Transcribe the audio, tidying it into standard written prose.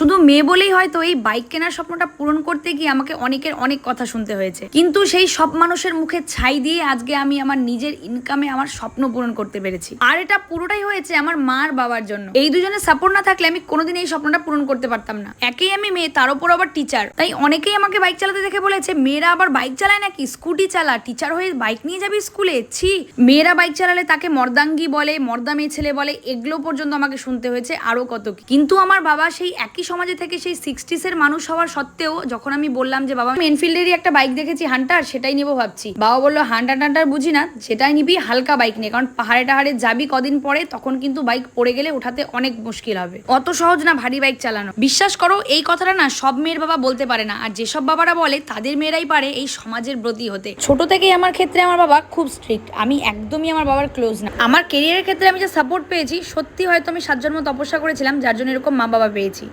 শুধু মেয়ে বলেই হয়তো এই বাইক কেনার স্বপ্নটা পূরণ করতে গিয়ে আমাকে অনেকের অনেক কথা শুনতে হয়েছে, কিন্তু সেই সব মানুষের মুখে ছাই দিয়ে আজকে আমি আমার নিজের ইনকামে আমার স্বপ্ন পূরণ করতে পেরেছি। আর এটা পুরোটাই হয়েছে আমার মা আর বাবার জন্য। এই দুজনের সাপোর্ট না থাকলে আমি কোনোদিন এই স্বপ্নটা পূরণ করতে পারতাম না। একেই আমি মেয়ে, তার উপর আবার টিচার, তাই অনেকেই আমাকে বাইক চালাতে দেখে বলেছে মেয়েরা আবার বাইক চালায় নাকি, স্কুটি চালা, টিচার হয়ে বাইক নিয়ে যাবি স্কুলে, ছি। মেয়েরা বাইক চালালে তাকে মর্দাঙ্গি বলে, মর্দা মেয়ে ছেলে বলে, এগুলো পর্যন্ত আমাকে শুনতে হয়েছে, আরো কত কি। কিন্তু আমার বাবা সেই একই সমাজে থেকে সেই 60s এর মানুষ হওয়ার সত্ত্বেও যখন আমি বললাম যে বাবা এনফিল্ডেরই একটা বাইক দেখেছি হান্টার, সেটাই নিবো ভাবছি, বাবা বললো হান্টার বুঝি না, সেটাই নিবি, হালকা বাইক নিয়ে, কারণ পাহাড়ে টাহাড়ে যাবি কদিন পরে, তখন কিন্তু বাইক পড়ে গেলে ওঠাতে অনেক মুশকিল হবে, অত সহজ না ভারী বাইক চালানো। বিশ্বাস করো এই কথাটা না সব মেয়ের বাবা বলতে পারে না, আর যেসব বাবারা বলে তাদের মেয়েরাই পারে এই সমাজের ব্রতী হতে। ছোট থেকেই আমার ক্ষেত্রে আমার বাবা খুব স্ট্রিক্ট, আমি একদমই আমার বাবার ক্লোজ না। আমার কেরিয়ারের ক্ষেত্রে আমি যে সাপোর্ট পেয়েছি, সত্যি হয়তো আমি 7 জন্ম তপস্যা করেছিলাম যার জন্য এরকম মা বাবা পেয়েছি।